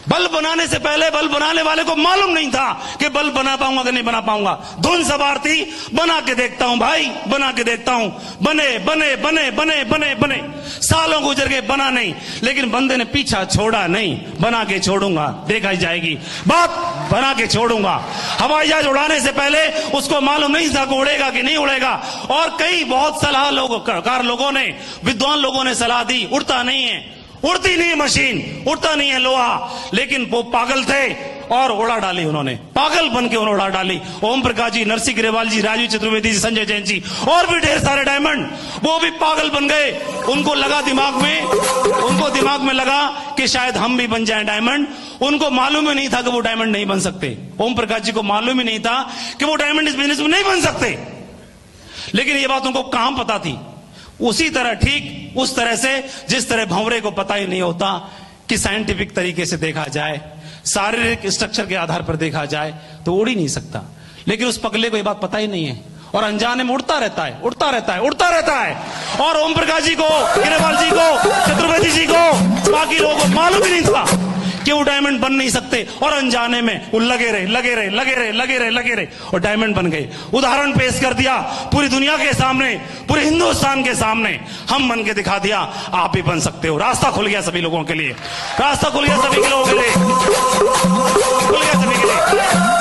Bulb बनाने से पहले बल्ब बनाने वाले को मालूम नहीं था कि बल्ब बना पाऊंगा कि नहीं बना पाऊंगा। धुन सवार थी, बना के देखता हूं भाई, बना के देखता हूं। बने बने बने बने बने बने, सालों गुजर गए, बना नहीं। लेकिन बंदे ने पीछा छोड़ा नहीं, बना के छोड़ूंगा, देखा ही जाएगी बात, बना के छोड़ूंगा। हवाई जहाज उड़ाने से पहले उसको मालूम नहीं था कि उड़ेगा कि नहीं उड़ेगा। और कई बहुत सलाह लोगों ने, विद्वान लोगों ने सलाह दी, उड़ता नहीं है, उड़ती नहीं है मशीन, उड़ता नहीं है लोहा। लेकिन वो पागल थे और उड़ा डाली उन्होंने, पागल बन के उन्होंने उड़ा डाली। ओम प्रकाश जी, नरसिंह ग्रेवाल जी, राजीव चतुर्वेदी जी, संजय जैन जी और भी ढेर सारे डायमंड, वो भी पागल बन गए। उनको लगा दिमाग में लगा कि शायद हम भी बन जाएं डायमंड। उनको मालूम ही नहीं था कि वो डायमंड नहीं बन सकते। ओम प्रकाश जी को मालूम ही नहीं था कि वो डायमंड इस बिजनेस में नहीं बन सकते। लेकिन ये बात उनको कहां पता थी। उसी तरह, ठीक उस तरह से जिस तरह भंवरे को पता ही नहीं होता कि साइंटिफिक तरीके से देखा जाए, शारीरिक स्ट्रक्चर के आधार पर देखा जाए तो उड़ ही नहीं सकता। लेकिन उस पगले को ये बात पता ही नहीं है और अनजाने में उड़ता रहता है, उड़ता रहता है, उड़ता रहता है। और ओम प्रकाश जी को, ग्रेवाल जी को, चतुर्वेदी जी को, बाकी लोगों को मालूम ही नहीं था कि वो डायमंड बन नहीं सकते। और अनजाने में वो लगे रहे और डायमंड बन गए। उदाहरण पेश कर दिया पूरी दुनिया के सामने, पूरे हिंदुस्तान के सामने, हम बन के दिखा दिया, आप भी बन सकते हो। रास्ता खुल गया सभी लोगों के लिए, रास्ता खुल गया सभी के लोगों के लिए, खुल गया सभी के लिए,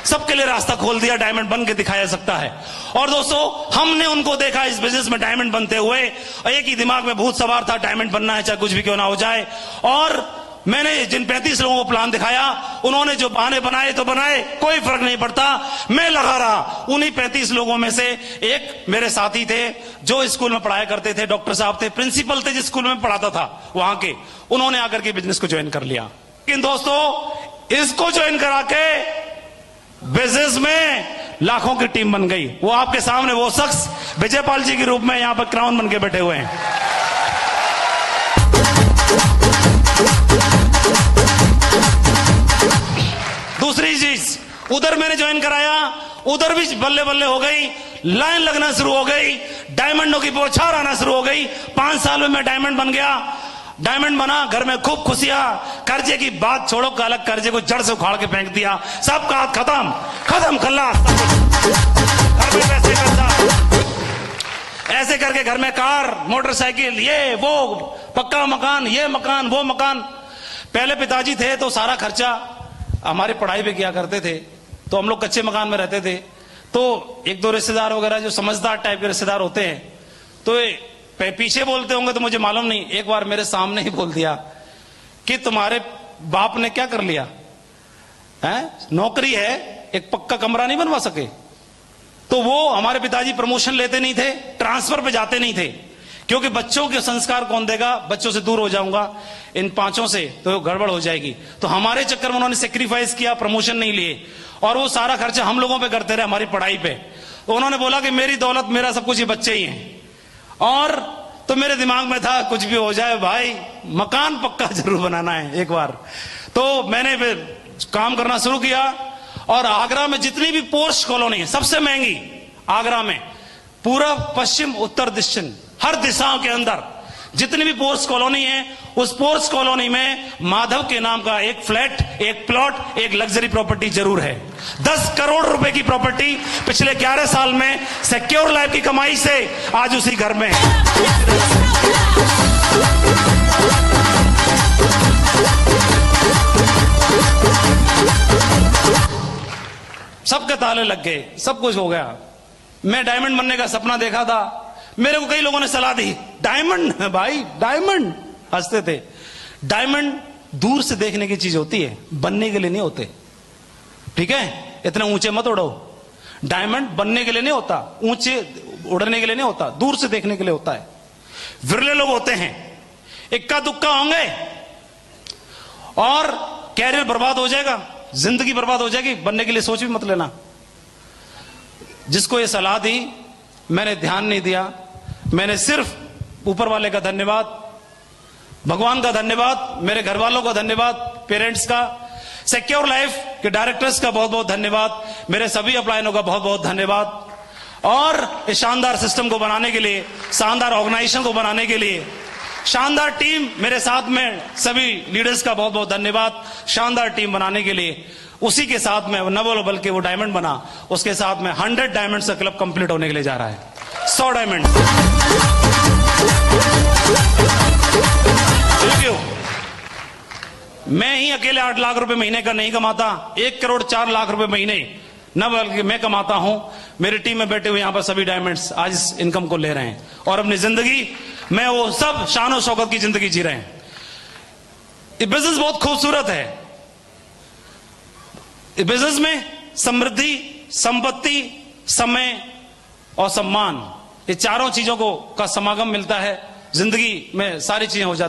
सबके लिए रास्ता खोल दिया। डायमंड बन के दिखाया जा सकता है। और दोस्तों, हमने उनको देखा इस बिजनेस में डायमंड बनते हुए। एक ही दिमाग में भूत सवार था, डायमंड बनना है चाहे कुछ भी क्यों ना हो जाए। और मैंने जिन 35 लोगों को प्लान दिखाया, उन्होंने जो बहाने बनाए तो बनाए, कोई फर्क नहीं पड़ता, मैं लगा रहा। उन्हीं 35 लोगों में से एक मेरे साथी थे जो स्कूल में पढ़ाया करते थे, डॉक्टर साहब थे, प्रिंसिपल थे जिस स्कूल में पढ़ाता था वहां के। उन्होंने आकर के बिजनेस को ज्वाइन कर लिया। लेकिन दोस्तों, इसको ज्वाइन करा के बिजनेस में लाखों की टीम बन गई। वो आपके सामने वो शख्स विजयपाल जी के रूप में यहां पर क्राउन बन के बैठे हुए हैं। दूसरी चीज, उधर मैंने ज्वाइन कराया, उधर भी बल्ले बल्ले हो गई, लाइन लगना शुरू हो गई, डायमंडों की बौछार आना शुरू हो गई। 5 साल में मैं डायमंड बन गया। डायमंड बना, घर में खूब खुशियां, कर्जे की बात छोड़ो, अलग कर्जे को जड़ से उखाड़ के फेंक दिया, सबका हाथ खत्म खल्लास, घर में पैसे खर्चा, ऐसे करके घर में कार, मोटरसाइकिल, ये वो, पक्का मकान, ये मकान, वो मकान। पहले पिताजी थे तो सारा खर्चा हमारी पढ़ाई पे किया करते थे, तो हम लोग कच्चे मकान में रहते थे। तो एक दो रिश्तेदार वगैरह जो समझदार टाइप के रिश्तेदार होते हैं, तो पीछे बोलते होंगे तो मुझे मालूम नहीं, एक बार मेरे सामने ही बोल दिया कि तुम्हारे बाप ने क्या कर लिया है, नौकरी है, एक पक्का कमरा नहीं बनवा सके। तो वो हमारे पिताजी प्रमोशन लेते नहीं थे, ट्रांसफर पे जाते नहीं थे, क्योंकि बच्चों के संस्कार कौन देगा, बच्चों से दूर हो जाऊंगा इन 5 से तो गड़बड़ हो जाएगी। तो हमारे चक्कर में उन्होंने सेक्रीफाइस किया, प्रमोशन नहीं लिए, और वो सारा खर्चा हम लोगों पे करते रहे हमारी पढ़ाई पे। तो उन्होंने बोला कि मेरी दौलत, मेरा सब कुछ ये बच्चे ही हैं। और तो मेरे दिमाग में था कुछ भी हो जाए भाई, मकान पक्का जरूर बनाना है एक बार। तो मैंने फिर काम करना शुरू किया, और आगरा में जितनी भी पोर्स कॉलोनी है, सबसे महंगी आगरा में, पूरा पश्चिम उत्तर दक्षिण हर दिशाओं के अंदर जितनी भी पोर्स कॉलोनी है, उस पोर्स कॉलोनी में माधव के नाम का एक फ्लैट, एक प्लॉट, एक लग्जरी प्रॉपर्टी जरूर है। 10 करोड़ रुपए की प्रॉपर्टी पिछले 11 साल में सिक्योर लाइफ की कमाई से आज उसी घर में है। सबके ताले लग गए, सब कुछ हो गया। मैं डायमंड बनने का सपना देखा था, मेरे को कई लोगों ने सलाह दी, डायमंड भाई डायमंड, हंसते थे। डायमंड दूर से देखने की चीज होती है, बनने के लिए नहीं होते, ठीक है, इतना ऊंचे मत उड़ो। डायमंड बनने के लिए नहीं होता, ऊंचे उड़ने के लिए नहीं होता, दूर से देखने के लिए होता है। विरले लोग होते हैं, इक्का दुक्का होंगे और कैरियर बर्बाद हो जाएगा, जिंदगी बर्बाद हो जाएगी, बनने के लिए सोच भी मत लेना। जिसको ये सलाह दी मैंने ध्यान नहीं दिया, मैंने सिर्फ ऊपर वाले का धन्यवाद, भगवान का धन्यवाद, मेरे घर वालों का धन्यवाद, पेरेंट्स का, सिक्योर लाइफ के डायरेक्टर्स का बहुत बहुत धन्यवाद, मेरे सभी अपलायनों का बहुत बहुत धन्यवाद। और इस शानदार सिस्टम को बनाने के लिए, शानदार ऑर्गेनाइजेशन को बनाने के लिए शानदार टीम मेरे साथ में, सभी लीडर्स का बहुत बहुत धन्यवाद। शानदार टीम बनाने के लिए, उसी के साथ में न बोलो बल्कि वो डायमंड बना, उसके साथ में 100 डायमंड्स का क्लब कंप्लीट होने के लिए जा रहा है। 100 डायमंड। क्यों मैं ही अकेले 8 लाख रुपए महीने का नहीं कमाता, 1 करोड़ 4 लाख रुपए महीने न बल्कि मैं कमाता हूं। मेरी टीम में बैठे हुए यहां पर सभी डायमंड्स आज इस इनकम को ले रहे हैं और अपनी जिंदगी में वो सब शान और शौकत की जिंदगी जी रहे हैं। ये बिजनेस बहुत खूबसूरत है। इस बिजनेस में समृद्धि, संपत्ति, समय और सम्मान, ये चारों चीजों को का समागम मिलता है। जिंदगी में सारी चीजें हो जाती